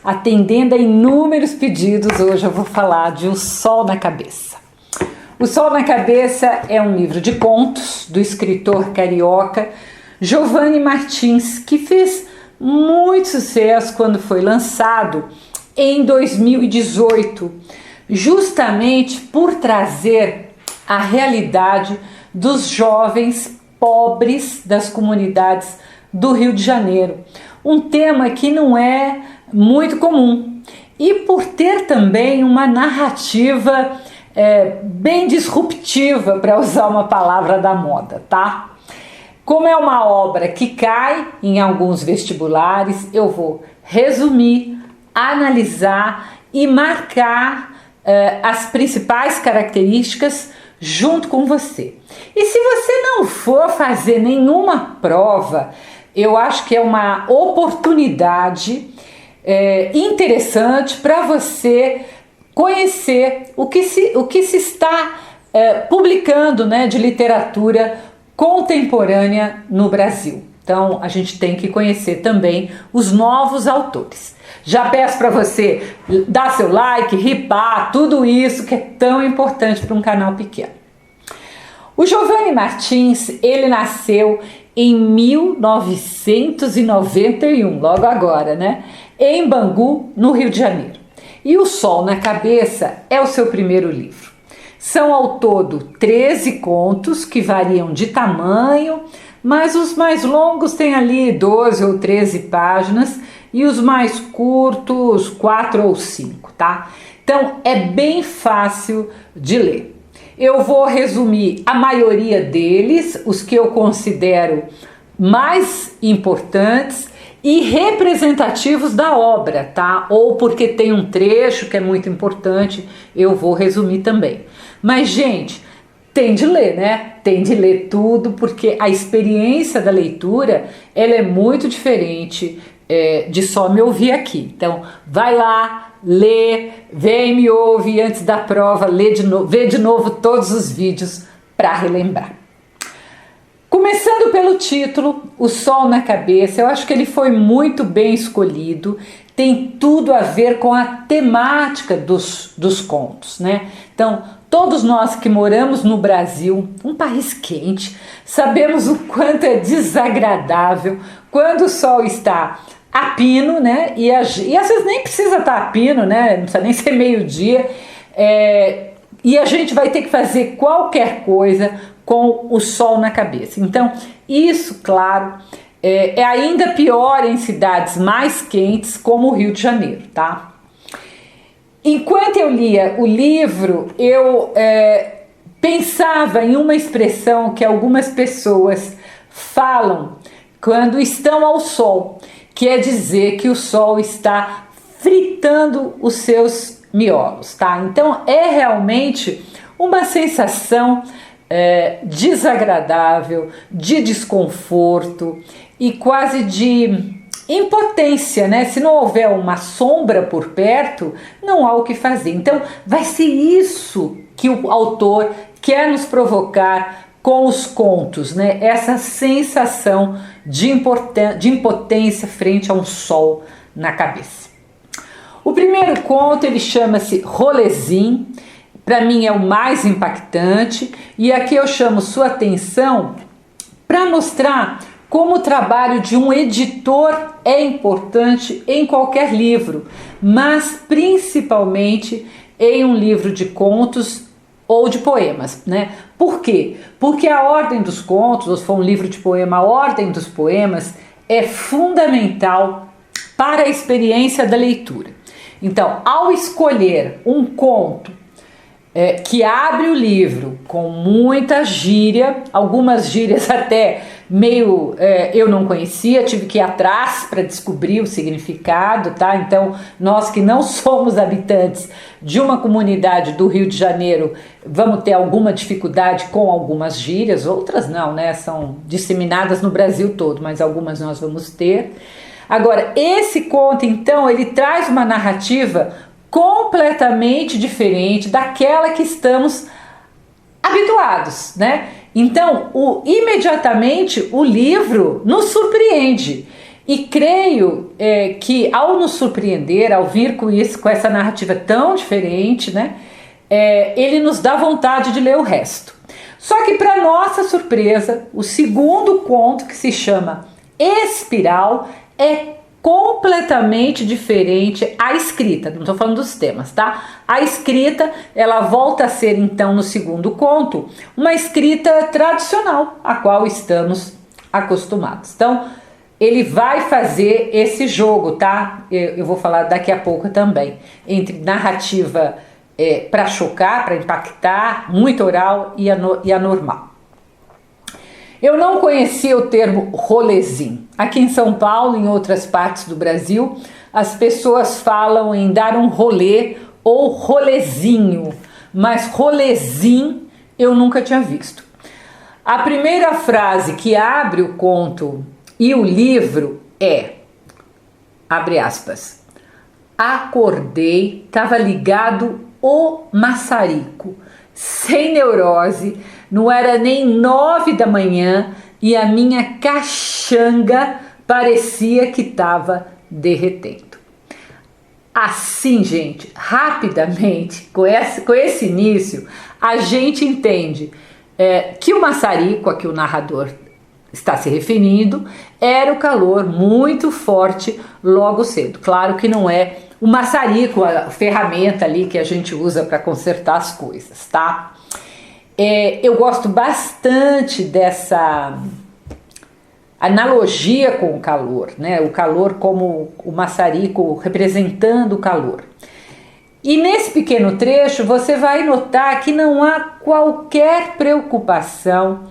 atendendo a inúmeros pedidos, hoje eu vou falar de O Sol na Cabeça. O Sol na Cabeça é um livro de contos do escritor carioca Jovani Martins, que fez muito sucesso quando foi lançado em 2018, justamente por trazer a realidade dos jovens pobres das comunidades do Rio de Janeiro. Um tema que não é muito comum e por ter também uma narrativa bem disruptiva, para usar uma palavra da moda, tá? Como é uma obra que cai em alguns vestibulares, eu vou resumir, analisar e marcar as principais características junto com você. E se você não for fazer nenhuma prova, eu acho que é uma oportunidade interessante para você conhecer o que se está publicando, né, de literatura contemporânea no Brasil. Então a gente tem que conhecer também os novos autores. Já peço para você dar seu like, ripar, tudo isso que é tão importante para um canal pequeno. O Jovani Martins, ele nasceu em 1991, logo agora, né? Em Bangu, no Rio de Janeiro. E O Sol na Cabeça é o seu primeiro livro. São ao todo 13 contos que variam de tamanho, mas os mais longos têm ali 12 ou 13 páginas e os mais curtos 4 ou 5, tá? Então é bem fácil de ler. Eu vou resumir a maioria deles, os que eu considero mais importantes e representativos da obra, tá? Ou porque tem um trecho que é muito importante, eu vou resumir também. Mas, gente, tem de ler, né? Tem de ler tudo, porque a experiência da leitura, ela é muito diferente de só me ouvir aqui. Então, vai lá, lê, vem, me ouve antes da prova, vê de novo todos os vídeos para relembrar. Começando pelo título, O Sol na Cabeça, eu acho que ele foi muito bem escolhido, tem tudo a ver com a temática dos contos, né? Então, todos nós que moramos no Brasil, um país quente, sabemos o quanto é desagradável quando o sol está a pino, né? E às vezes nem precisa estar a pino, né? Não precisa nem ser meio-dia. E a gente vai ter que fazer qualquer coisa com o sol na cabeça. Então, isso, claro, é ainda pior em cidades mais quentes como o Rio de Janeiro, tá? Enquanto eu lia o livro, eu pensava em uma expressão que algumas pessoas falam quando estão ao sol, que é dizer que o sol está fritando os seus miolos, tá? Então é realmente uma sensação desagradável, de desconforto e quase de impotência, né? Se não houver uma sombra por perto, não há o que fazer. Então vai ser isso que o autor quer nos provocar com os contos, né? Essa sensação de impotência frente a um sol na cabeça. O primeiro conto, ele chama-se Rolezinho, para mim é o mais impactante, e aqui eu chamo sua atenção para mostrar como o trabalho de um editor é importante em qualquer livro, mas principalmente em um livro de contos ou de poemas, né? Por quê? Porque a ordem dos contos, ou se for um livro de poema, a ordem dos poemas é fundamental para a experiência da leitura. Então, ao escolher um conto que abre o livro com muita gíria, algumas gírias até meio eu não conhecia, tive que ir atrás para descobrir o significado, tá? Então, nós que não somos habitantes de uma comunidade do Rio de Janeiro, vamos ter alguma dificuldade com algumas gírias, outras não, né? São disseminadas no Brasil todo, mas algumas nós vamos ter. Agora, esse conto, então, ele traz uma narrativa completamente diferente daquela que estamos habituados, né? Então, imediatamente o livro nos surpreende E creio que ao nos surpreender, ao vir com isso, com essa narrativa tão diferente, né, ele nos dá vontade de ler o resto. Só que, para nossa surpresa, o segundo conto, que se chama Espiral, é completamente diferente a escrita. Não estou falando dos temas, tá? A escrita, ela volta a ser, então, no segundo conto, uma escrita tradicional, a qual estamos acostumados. Então, ele vai fazer esse jogo, tá? Eu vou falar daqui a pouco também, entre narrativa para chocar, para impactar, muito oral e anormal. Eu não conhecia o termo rolezinho. Aqui em São Paulo e em outras partes do Brasil, as pessoas falam em dar um rolê ou rolezinho, mas rolezinho eu nunca tinha visto. A primeira frase que abre o conto e o livro abre aspas, acordei, estava ligado o maçarico, sem neurose, não era nem 9 da manhã e a minha caxanga parecia que estava derretendo. Assim, gente, rapidamente, com esse início, a gente entende que o maçarico, a que o narrador está se referindo, era o calor muito forte logo cedo. Claro que não é o maçarico, a ferramenta ali que a gente usa para consertar as coisas, tá? Eu gosto bastante dessa analogia com o calor, né? O calor como o maçarico representando o calor. E nesse pequeno trecho você vai notar que não há qualquer preocupação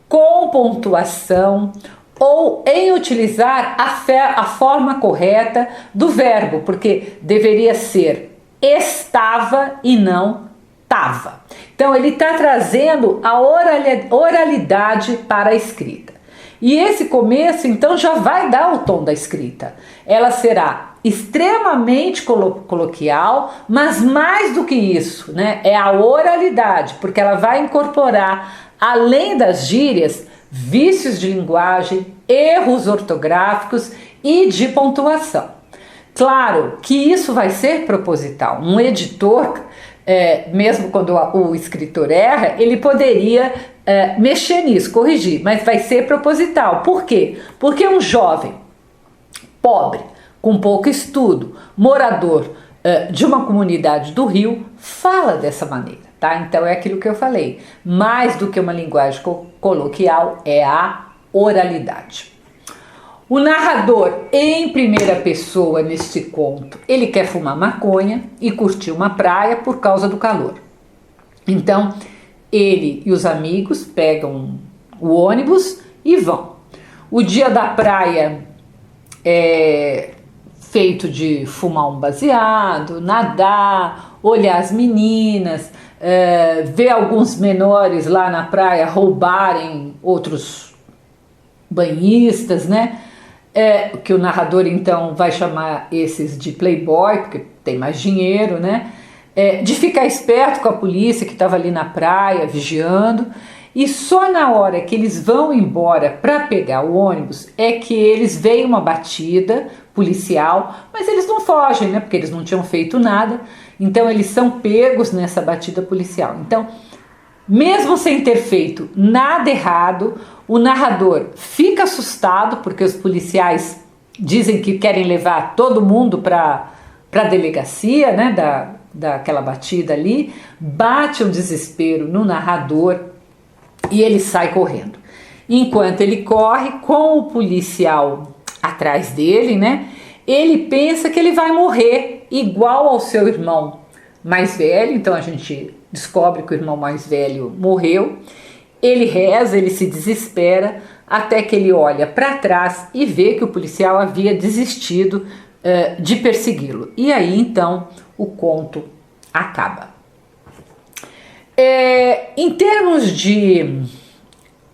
com pontuação ou em utilizar a forma correta do verbo, porque deveria ser estava e não tava. Então ele está trazendo a oralidade para a escrita. E esse começo então já vai dar o tom da escrita. Ela será extremamente coloquial, mas mais do que isso, né, é a oralidade, porque ela vai incorporar, além das gírias, vícios de linguagem, erros ortográficos e de pontuação. Claro que isso vai ser proposital. Um editor, mesmo quando o escritor erra, ele poderia mexer nisso, corrigir, mas vai ser proposital. Por quê? Porque um jovem pobre, com pouco estudo, morador de uma comunidade do Rio, fala dessa maneira. Tá? Então é aquilo que eu falei, mais do que uma linguagem coloquial é a oralidade. O narrador em primeira pessoa neste conto, ele quer fumar maconha e curtir uma praia por causa do calor. Então ele e os amigos pegam o ônibus e vão. O dia da praia é feito de fumar um baseado, nadar, olhar as meninas, ver alguns menores lá na praia roubarem outros banhistas, né? Que o narrador então vai chamar esses de playboy, porque tem mais dinheiro, né? De ficar esperto com a polícia que estava ali na praia vigiando, e só na hora que eles vão embora para pegar o ônibus é que eles veem uma batida policial, mas eles não fogem, né? Porque eles não tinham feito nada. Então eles são pegos nessa batida policial. Então, mesmo sem ter feito nada errado, o narrador fica assustado porque os policiais dizem que querem levar todo mundo para a delegacia, né, daquela batida ali. Bate um desespero no narrador e ele sai correndo. Enquanto ele corre com o policial atrás dele, né, ele pensa que ele vai morrer igual ao seu irmão mais velho. Então a gente descobre que o irmão mais velho morreu. Ele reza, ele se desespera, até que ele olha para trás e vê que o policial havia desistido de persegui-lo. E aí então o conto acaba. Em termos de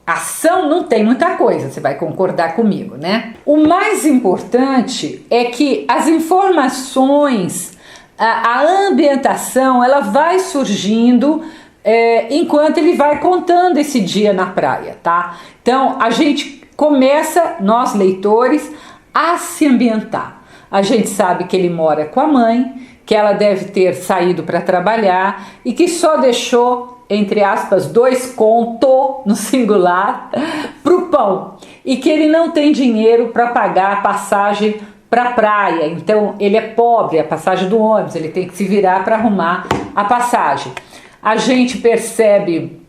ação, não tem muita coisa, você vai concordar comigo, né? O mais importante é que as informações, a ambientação, ela vai surgindo enquanto ele vai contando esse dia na praia, tá? Então a gente começa, nós leitores, a se ambientar. A gente sabe que ele mora com a mãe, que ela deve ter saído para trabalhar e que só deixou, entre aspas, 2 contos no singular para o pão, e que ele não tem dinheiro para pagar a passagem para a praia. Então ele é pobre, a passagem do ônibus, ele tem que se virar para arrumar a passagem. A gente percebe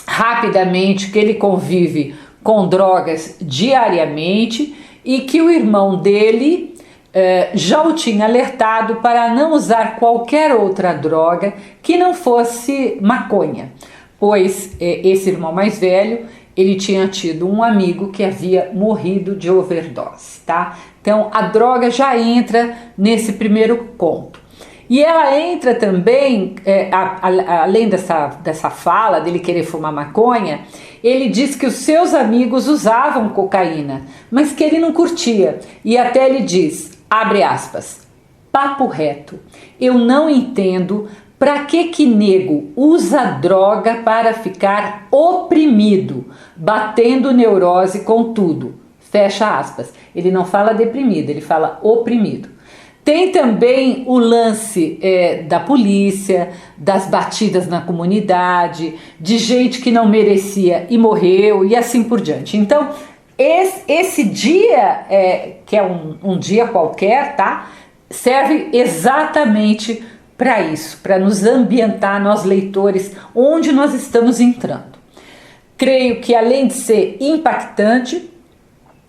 rapidamente que ele convive com drogas diariamente e que o irmão dele já o tinha alertado para não usar qualquer outra droga que não fosse maconha, pois esse irmão mais velho, ele tinha tido um amigo que havia morrido de overdose, tá? Então a droga já entra nesse primeiro conto. E ela entra também, além dessa fala dele querer fumar maconha, ele diz que os seus amigos usavam cocaína, mas que ele não curtia. E até ele diz, abre aspas, papo reto, eu não entendo pra que nego usa droga para ficar oprimido, batendo neurose com tudo. Fecha aspas. Ele não fala deprimido, ele fala oprimido. Tem também o lance da polícia, das batidas na comunidade, de gente que não merecia e morreu e assim por diante. Então, esse dia, que é um dia qualquer, tá? Serve exatamente para isso, para nos ambientar, nós leitores, onde nós estamos entrando. Creio que, além de ser impactante,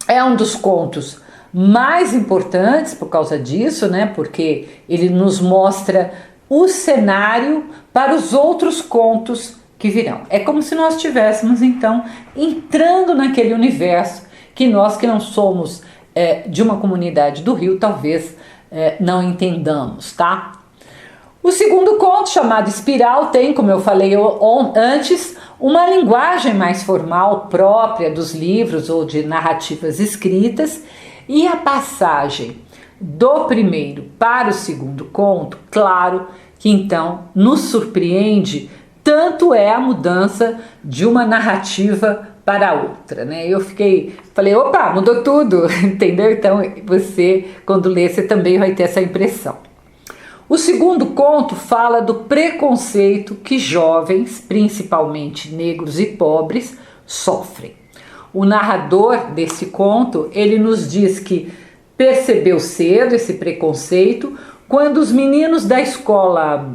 é um dos contos mais importantes por causa disso, né? Porque ele nos mostra o cenário para os outros contos que virão. É como se nós estivéssemos então entrando naquele universo que nós que não somos de uma comunidade do Rio talvez não entendamos, tá? O segundo conto, chamado Espiral, tem, como eu falei antes, uma linguagem mais formal própria dos livros ou de narrativas escritas. E a passagem do primeiro para o segundo conto, claro que então nos surpreende, tanto é a mudança de uma narrativa para outra, né? Eu falei, opa, mudou tudo, entendeu? Então você, quando lê, você também vai ter essa impressão. O segundo conto fala do preconceito que jovens, principalmente negros e pobres, sofrem. O narrador desse conto, ele nos diz que percebeu cedo esse preconceito quando os meninos da escola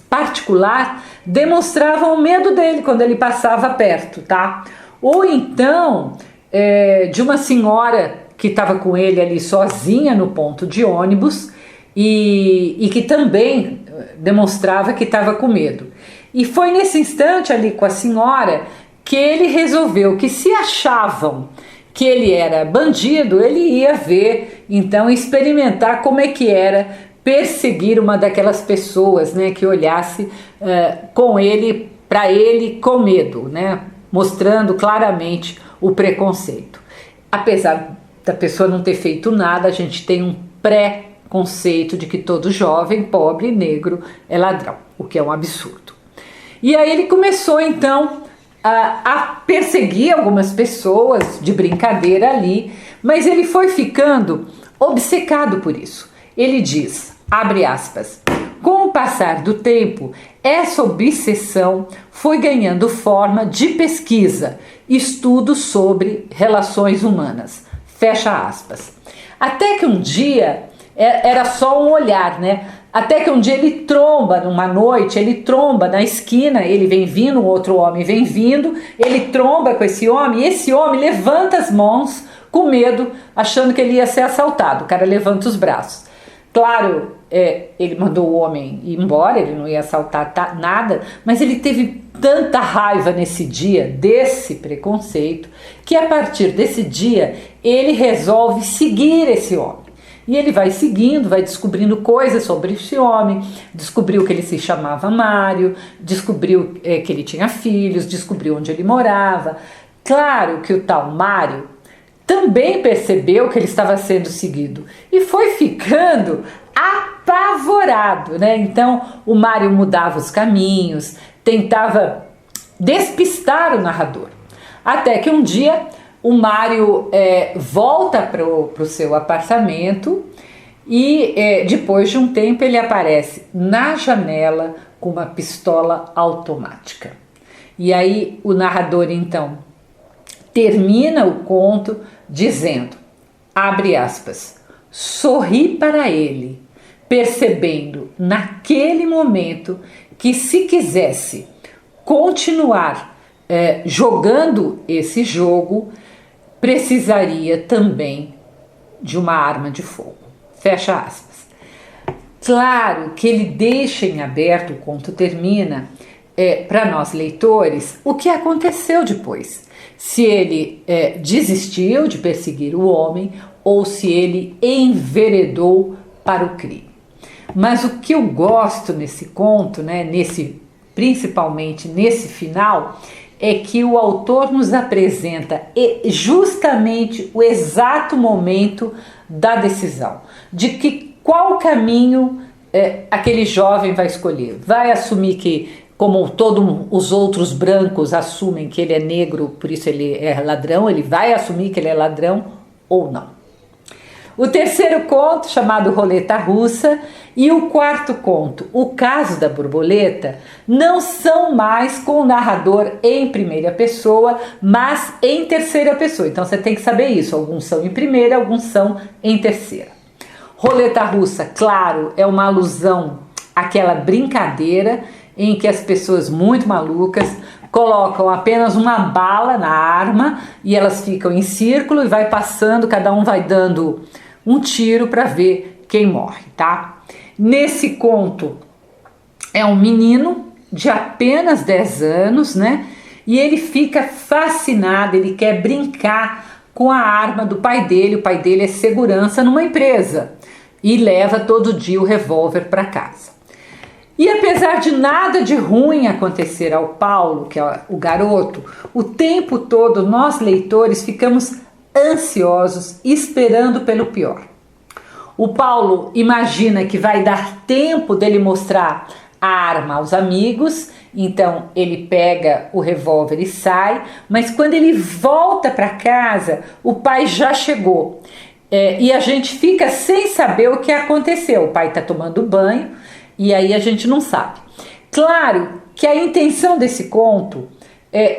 particular demonstravam medo dele quando ele passava perto, tá? Ou então, de uma senhora que estava com ele ali sozinha no ponto de ônibus e que também demonstrava que estava com medo. E foi nesse instante ali com a senhora que ele resolveu que se achavam que ele era bandido, ele ia ver, então experimentar como é que era perseguir uma daquelas pessoas, né, que olhasse com ele, para ele com medo, né, mostrando claramente o preconceito. Apesar da pessoa não ter feito nada, a gente tem um pré-conceito de que todo jovem, pobre, negro é ladrão, o que é um absurdo. E aí ele começou então a perseguir algumas pessoas de brincadeira ali, mas ele foi ficando obcecado por isso. Ele diz, abre aspas, com o passar do tempo, essa obsessão foi ganhando forma de pesquisa, estudo sobre relações humanas, fecha aspas. Até que um dia, era só um olhar, né? Até que um dia ele tromba, numa noite, ele tromba na esquina, ele vem vindo, um outro homem vem vindo, ele tromba com esse homem, e esse homem levanta as mãos com medo, achando que ele ia ser assaltado. O cara levanta os braços. Claro, ele mandou o homem ir embora, ele não ia assaltar nada, mas ele teve tanta raiva nesse dia, desse preconceito, que a partir desse dia ele resolve seguir esse homem. E ele vai seguindo, vai descobrindo coisas sobre esse homem, descobriu que ele se chamava Mário, descobriu que ele tinha filhos, descobriu onde ele morava. Claro que o tal Mário também percebeu que ele estava sendo seguido e foi ficando apavorado, né? Então o Mário mudava os caminhos, tentava despistar o narrador. Até que um dia o Mário volta para o seu apartamento e depois de um tempo ele aparece na janela com uma pistola automática. E aí o narrador então termina o conto dizendo, abre aspas, sorri para ele, percebendo naquele momento que se quisesse continuar jogando esse jogo, precisaria também de uma arma de fogo. Fecha aspas. Claro que ele deixa em aberto, o conto termina, para nós leitores, o que aconteceu depois. Se ele desistiu de perseguir o homem ou se ele enveredou para o crime. Mas o que eu gosto nesse conto, né, principalmente nesse final, é que o autor nos apresenta justamente o exato momento da decisão, de que qual caminho aquele jovem vai escolher. Vai assumir que, como todos os outros brancos assumem que ele é negro, por isso ele é ladrão, ele vai assumir que ele é ladrão ou não. O terceiro conto, chamado Roleta Russa, e o quarto conto, O Caso da Borboleta, não são mais com o narrador em primeira pessoa, mas em terceira pessoa. Então você tem que saber isso, alguns são em primeira, alguns são em terceira. Roleta Russa, claro, é uma alusão àquela brincadeira em que as pessoas muito malucas colocam apenas uma bala na arma e elas ficam em círculo e vai passando, cada um vai dando um tiro para ver quem morre, tá? Nesse conto é um menino de apenas 10 anos, né? E ele fica fascinado, ele quer brincar com a arma do pai dele. O pai dele é segurança numa empresa e leva todo dia o revólver para casa. E apesar de nada de ruim acontecer ao Paulo, que é o garoto, o tempo todo nós leitores ficamos ansiosos, esperando pelo pior. O Paulo imagina que vai dar tempo dele mostrar a arma aos amigos, então ele pega o revólver e sai, mas quando ele volta para casa, o pai já chegou. E a gente fica sem saber o que aconteceu. O pai está tomando banho e aí a gente não sabe. Claro que a intenção desse conto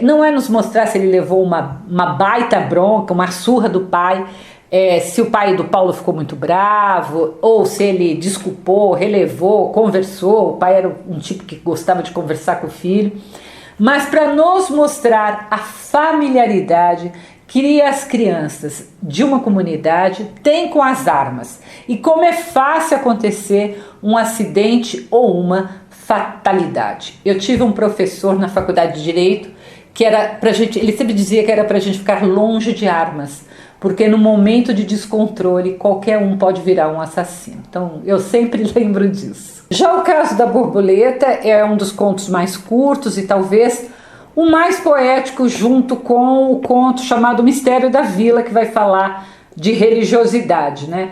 não é nos mostrar se ele levou uma baita bronca, uma surra do pai, se o pai do Paulo ficou muito bravo, ou se ele desculpou, relevou, conversou. O pai era um tipo que gostava de conversar com o filho, mas para nos mostrar a familiaridade que as crianças de uma comunidade têm com as armas e como é fácil acontecer um acidente ou uma fatalidade. Eu tive um professor na faculdade de Direito que era pra gente, ele sempre dizia que era pra gente ficar longe de armas, porque no momento de descontrole qualquer um pode virar um assassino. Então eu sempre lembro disso. Já o Caso da Borboleta é um dos contos mais curtos e talvez o mais poético, junto com o conto chamado Mistério da Vila, que vai falar de religiosidade, né?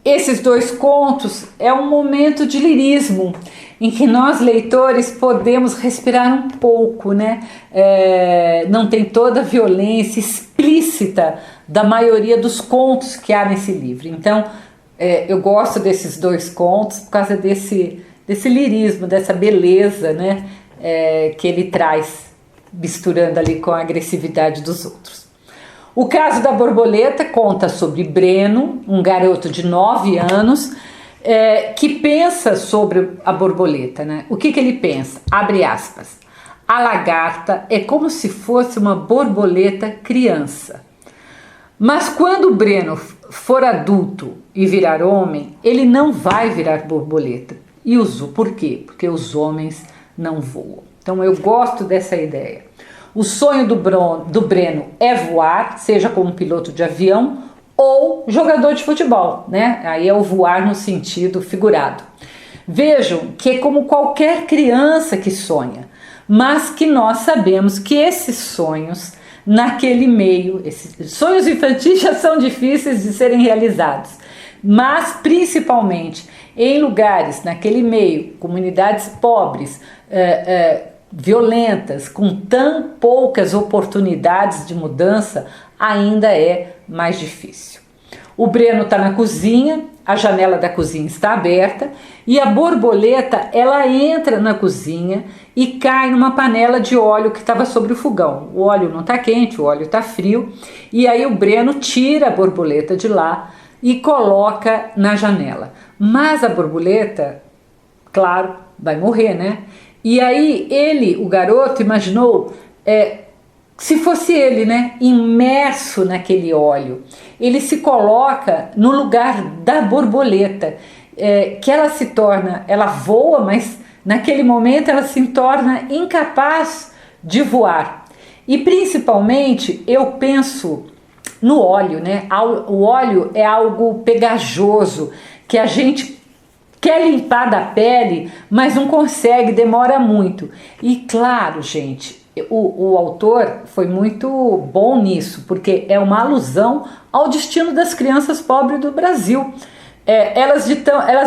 Esses dois contos é um momento de lirismo em que nós leitores podemos respirar um pouco, né? Não tem toda a violência explícita da maioria dos contos que há nesse livro. Então eu gosto desses dois contos por causa desse lirismo, dessa beleza, né? Que ele traz, misturando ali com a agressividade dos outros. O Caso da Borboleta conta sobre Breno, um garoto de 9 anos, que pensa sobre a borboleta, né? O que ele pensa? Abre aspas. A lagarta é como se fosse uma borboleta criança. Mas quando o Breno for adulto e virar homem, ele não vai virar borboleta. E por quê? Porque os homens não voam. Então eu gosto dessa ideia. O sonho do Breno é voar, seja como piloto de avião ou jogador de futebol, né? Aí é o voar no sentido figurado. Vejam que é como qualquer criança que sonha, mas que nós sabemos que esses sonhos naquele meio, esses sonhos infantis já são difíceis de serem realizados, mas principalmente em lugares, naquele meio, comunidades pobres, violentas, com tão poucas oportunidades de mudança, ainda é mais difícil. O Breno está na cozinha, a janela da cozinha está aberta e a borboleta ela entra na cozinha e cai numa panela de óleo que estava sobre o fogão. O óleo não está quente, o óleo está frio, e aí o Breno tira a borboleta de lá e coloca na janela. Mas a borboleta, claro, vai morrer, né? E aí ele, o garoto, imaginou se fosse ele, né, imerso naquele óleo. Ele se coloca no lugar da borboleta, que ela voa, mas naquele momento ela se torna incapaz de voar. E principalmente eu penso no óleo, né? O óleo é algo pegajoso que a gente quer limpar da pele, mas não consegue, demora muito. E claro, gente, o autor foi muito bom nisso, porque é uma alusão ao destino das crianças pobres do Brasil. Elas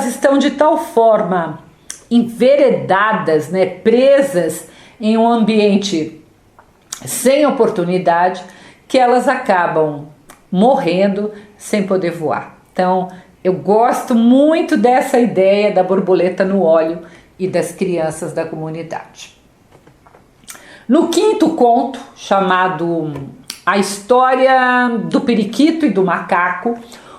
estão de tal forma enveredadas, né, presas em um ambiente sem oportunidade, que elas acabam morrendo sem poder voar. Então, eu gosto muito dessa ideia da borboleta no óleo e das crianças da comunidade. No quinto conto, chamado A História do Periquito e do Macaco,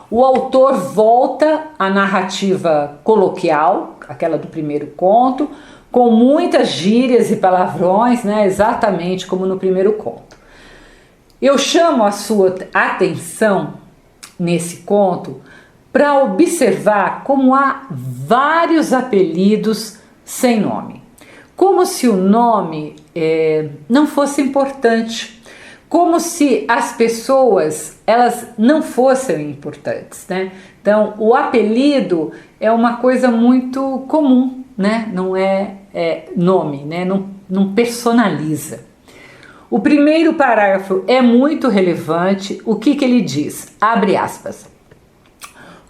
o autor volta à narrativa coloquial, aquela do primeiro conto, com muitas gírias e palavrões, né, exatamente como no primeiro conto. Eu chamo a sua atenção nesse conto para observar como há vários apelidos sem nome, como se o nome não fosse importante, como se as pessoas elas não fossem importantes, né? Então o apelido é uma coisa muito comum, né? Não é nome, né? Não personaliza. O primeiro parágrafo é muito relevante. O que ele diz? Abre aspas.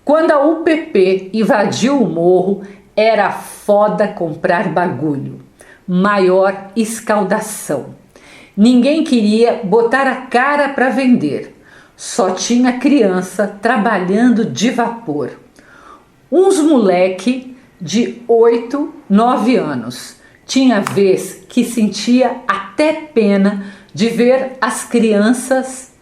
Quando a UPP invadiu o morro, era foda comprar bagulho. Maior escaldação. Ninguém queria botar a cara para vender. Só tinha criança trabalhando de vapor. Uns moleque de 8, 9 anos. Tinha vez que sentia até pena de ver as crianças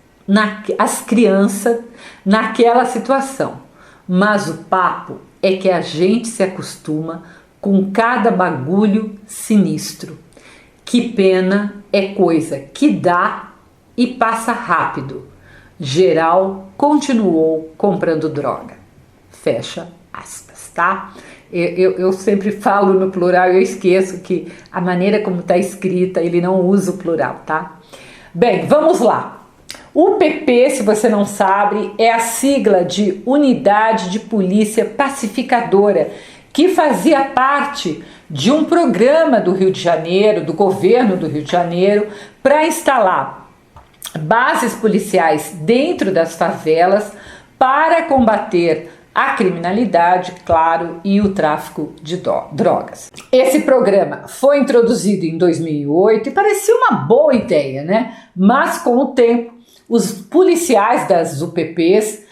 naquela situação. Mas o papo é que a gente se acostuma com cada bagulho sinistro. Que pena é coisa que dá e passa rápido. Geral continuou comprando droga. Fecha aspas, tá? Eu sempre falo no plural e eu esqueço que a maneira como está escrita, ele não usa o plural, tá? Bem, vamos lá. UPP, se você não sabe, é a sigla de Unidade de Polícia Pacificadora, que fazia parte de um programa do Rio de Janeiro, do governo do Rio de Janeiro, para instalar bases policiais dentro das favelas para combater a criminalidade, claro, e o tráfico de drogas. Esse programa foi introduzido em 2008 e parecia uma boa ideia, né? Mas com o tempo, os policiais das UPPs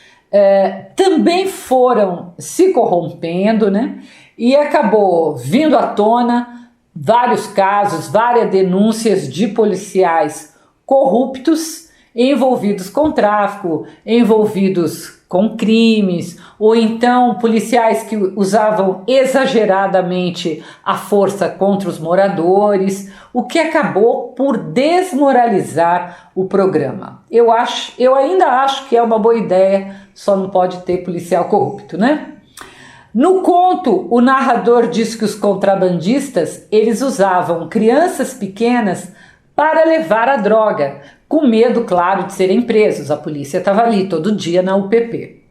também foram se corrompendo, né? E acabou vindo à tona vários casos, várias denúncias de policiais corruptos envolvidos com tráfico, envolvidos com crimes, ou então policiais que usavam exageradamente a força contra os moradores, o que acabou por desmoralizar o programa. Eu ainda acho que é uma boa ideia, só não pode ter policial corrupto, né? No conto, o narrador diz que os contrabandistas, eles usavam crianças pequenas para levar a droga, com medo, claro, de serem presos. A polícia estava ali todo dia na UPP.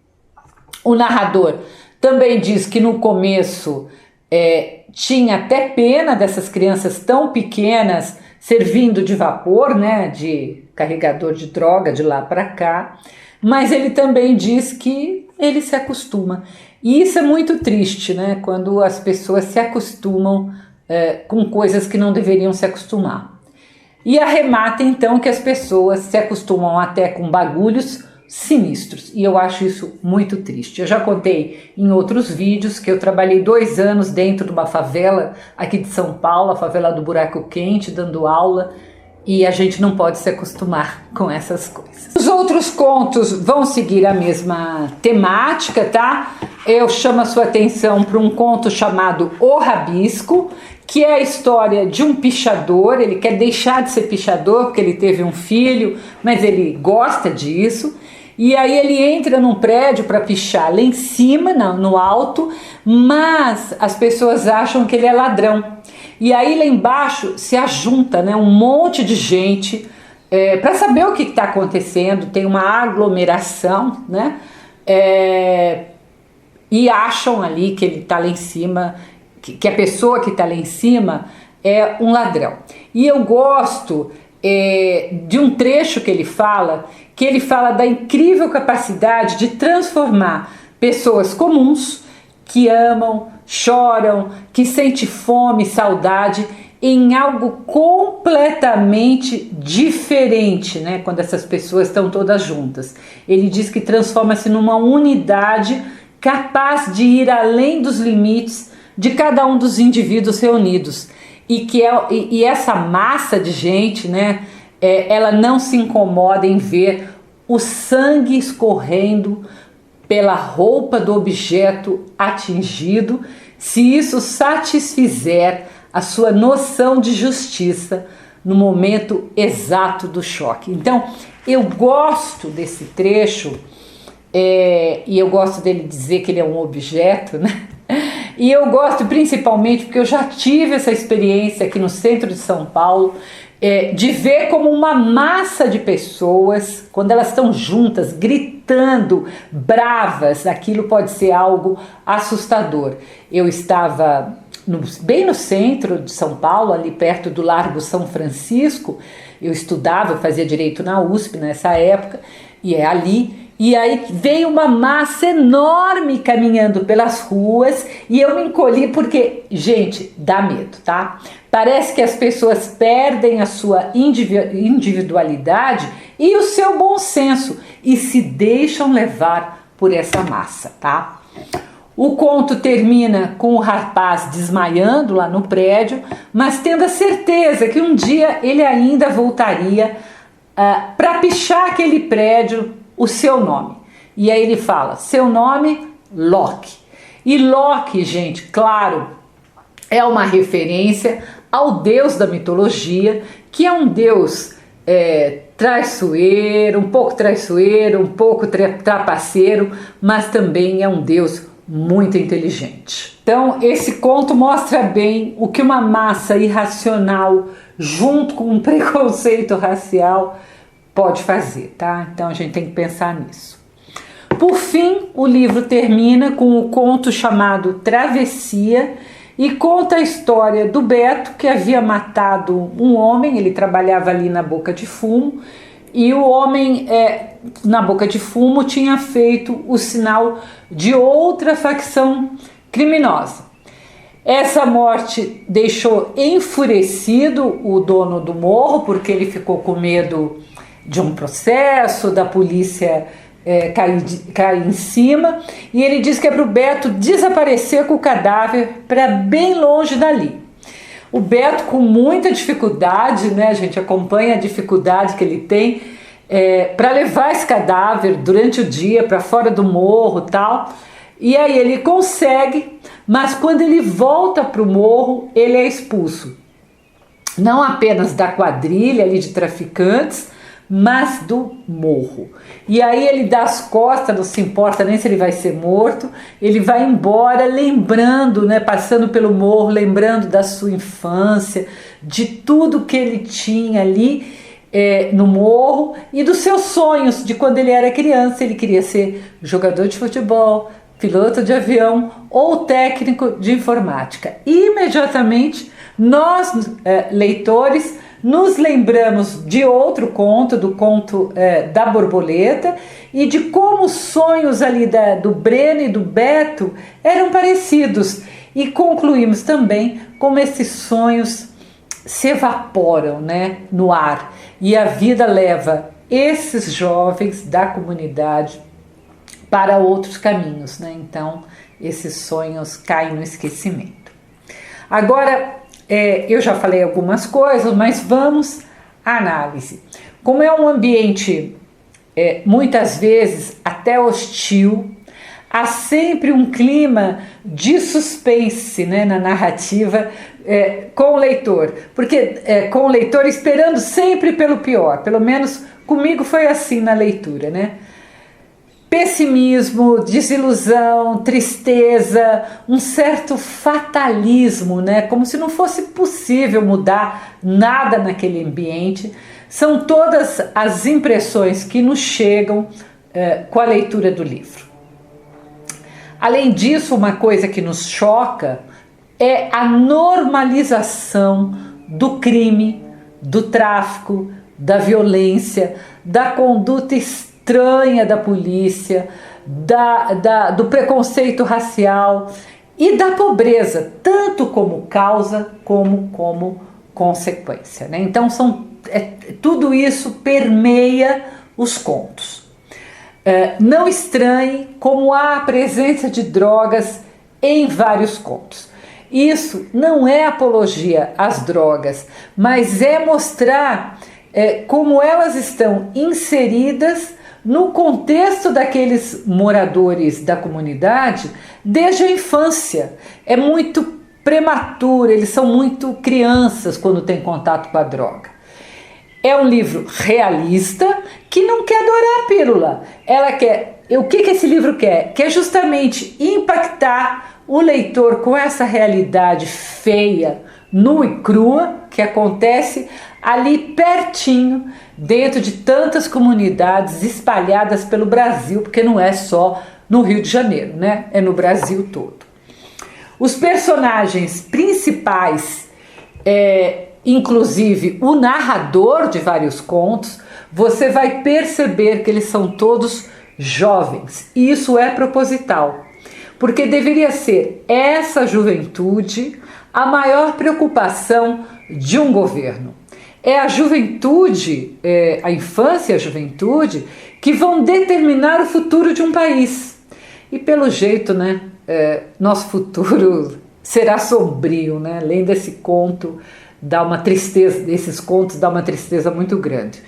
O narrador também diz que no começo tinha até pena dessas crianças tão pequenas servindo de vapor, né, de carregador de droga de lá para cá, mas ele também diz que ele se acostuma. E isso é muito triste, né, quando as pessoas se acostumam com coisas que não deveriam se acostumar. E arremata então que as pessoas se acostumam até com bagulhos sinistros, e eu acho isso muito triste. Eu já contei em outros vídeos que eu trabalhei 2 anos dentro de uma favela aqui de São Paulo, a favela do Buraco Quente, dando aula, e a gente não pode se acostumar com essas coisas. Os outros contos vão seguir a mesma temática, tá? Eu chamo a sua atenção para um conto chamado O Rabisco, que é a história de um pichador. Ele quer deixar de ser pichador porque ele teve um filho, mas ele gosta disso. E aí ele entra num prédio para pichar lá em cima, no alto, mas as pessoas acham que ele é ladrão. E aí lá embaixo se ajunta, né, um monte de gente para saber o que está acontecendo. Tem uma aglomeração, né, e acham ali que ele está lá em cima, que a pessoa que está lá em cima é um ladrão. E eu gosto de um trecho que ele fala da incrível capacidade de transformar pessoas comuns que amam, choram, que sentem fome, saudade, em algo completamente diferente, né? Quando essas pessoas estão todas juntas. Ele diz que transforma-se numa unidade capaz de ir além dos limites de cada um dos indivíduos reunidos. E essa massa de gente, né? Ela não se incomoda em ver o sangue escorrendo pela roupa do objeto atingido, se isso satisfizer a sua noção de justiça no momento exato do choque. Então, eu gosto desse trecho, e eu gosto dele dizer que ele é um objeto, né? E eu gosto principalmente porque eu já tive essa experiência aqui no centro de São Paulo, de ver como uma massa de pessoas, quando elas estão juntas, gritando, bravas, aquilo pode ser algo assustador. Eu estava bem no centro de São Paulo, ali perto do Largo São Francisco. Eu estudava, fazia direito na USP nessa época, e é ali. E aí veio uma massa enorme caminhando pelas ruas e eu me encolhi porque, gente, dá medo, tá? Parece que as pessoas perdem a sua individualidade e o seu bom senso e se deixam levar por essa massa, tá? O conto termina com o rapaz desmaiando lá no prédio, mas tendo a certeza que um dia ele ainda voltaria para pichar aquele prédio, o seu nome. E aí ele fala, seu nome, Loki. E Loki, gente, claro, é uma referência ao deus da mitologia, que é um deus traiçoeiro, um pouco trapaceiro, mas também é um deus muito inteligente. Então, esse conto mostra bem o que uma massa irracional, junto com um preconceito racial, pode fazer, tá? Então a gente tem que pensar nisso. Por fim, o livro termina com o conto chamado Travessia e conta a história do Beto, que havia matado um homem. Ele trabalhava ali na Boca de Fumo e o homem na Boca de Fumo tinha feito o sinal de outra facção criminosa. Essa morte deixou enfurecido o dono do morro, porque ele ficou com medo de um processo, da polícia cair em cima, e ele diz que é para o Beto desaparecer com o cadáver para bem longe dali. O Beto, com muita dificuldade, né, a gente acompanha a dificuldade que ele tem para levar esse cadáver durante o dia para fora do morro e tal, e aí ele consegue, mas quando ele volta para o morro, ele é expulso, não apenas da quadrilha ali de traficantes, mas do morro. E aí ele dá as costas, não se importa nem se ele vai ser morto, ele vai embora lembrando, né, passando pelo morro, lembrando da sua infância, de tudo que ele tinha ali no morro e dos seus sonhos de quando ele era criança. Ele queria ser jogador de futebol, piloto de avião ou técnico de informática. E imediatamente nós, leitores, nos lembramos de outro conto, do conto da borboleta, e de como os sonhos ali do Breno e do Beto eram parecidos. E concluímos também como esses sonhos se evaporam, né, no ar, e a vida leva esses jovens da comunidade para outros caminhos, né? Então esses sonhos caem no esquecimento. Agora, eu já falei algumas coisas, mas vamos à análise. Como é um ambiente muitas vezes até hostil, há sempre um clima de suspense, né, na narrativa com o leitor, porque com o leitor esperando sempre pelo pior, pelo menos comigo foi assim na leitura, né? Pessimismo, desilusão, tristeza, um certo fatalismo, né? Como se não fosse possível mudar nada naquele ambiente. São todas as impressões que nos chegam com a leitura do livro. Além disso, uma coisa que nos choca é a normalização do crime, do tráfico, da violência, da conduta estranha da polícia, do preconceito racial e da pobreza, tanto como causa como consequência, né? Então tudo isso permeia os contos. Não estranhe como há a presença de drogas em vários contos. Isso não é apologia às drogas, mas é mostrar como elas estão inseridas no contexto daqueles moradores da comunidade desde a infância. É muito prematuro, eles são muito crianças quando têm contato com a droga. É um livro realista que não quer dourar a pílula. Ela quer. O que esse livro quer? Quer justamente impactar o leitor com essa realidade feia, nua e crua, que acontece ali pertinho, dentro de tantas comunidades espalhadas pelo Brasil, porque não é só no Rio de Janeiro, né? É no Brasil todo. Os personagens principais, inclusive o narrador de vários contos, você vai perceber que eles são todos jovens. E isso é proposital, porque deveria ser essa juventude a maior preocupação de um governo. É a juventude, a infância e a juventude que vão determinar o futuro de um país. E pelo jeito, né, nosso futuro será sombrio, né? Além desse conto, dá uma tristeza, desses contos dá uma tristeza muito grande.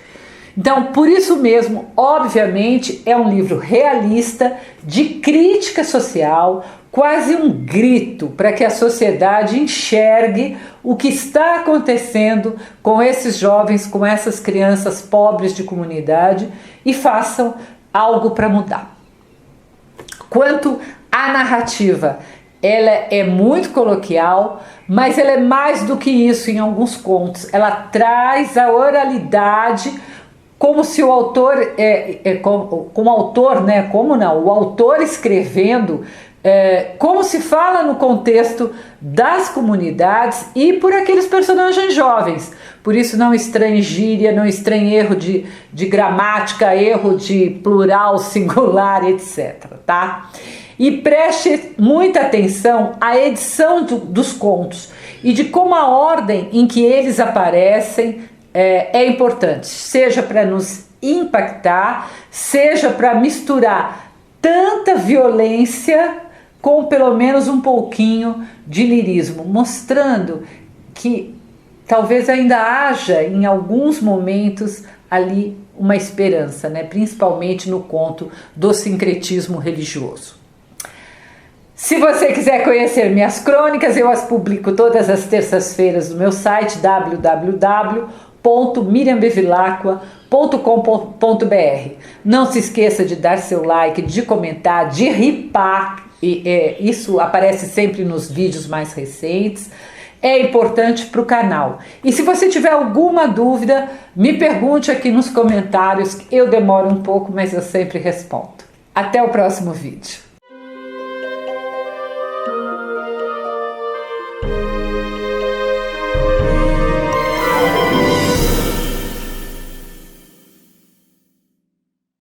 Então, por isso mesmo, obviamente, é um livro realista, de crítica social, quase um grito para que a sociedade enxergue o que está acontecendo com esses jovens, com essas crianças pobres de comunidade e façam algo para mudar. Quanto à narrativa, ela é muito coloquial, mas ela é mais do que isso em alguns contos. Ela traz a oralidade como se o autor, como autor, né? Como não? O autor escrevendo, como se fala no contexto das comunidades e por aqueles personagens jovens. Por isso não estranhe gíria, não estranhe erro de gramática, erro de plural, singular, etc. Tá? E preste muita atenção à edição dos contos e de como a ordem em que eles aparecem é importante, seja para nos impactar, seja para misturar tanta violência com pelo menos um pouquinho de lirismo, mostrando que talvez ainda haja em alguns momentos ali uma esperança, né? Principalmente no conto do sincretismo religioso. Se você quiser conhecer minhas crônicas, eu as publico todas as terças-feiras no meu site www.miriambevilacqua.com.br. Não se esqueça de dar seu like, de comentar, de ripar, isso aparece sempre nos vídeos mais recentes. É importante para o canal. E se você tiver alguma dúvida, me pergunte aqui nos comentários, eu demoro um pouco, mas eu sempre respondo. Até o próximo vídeo.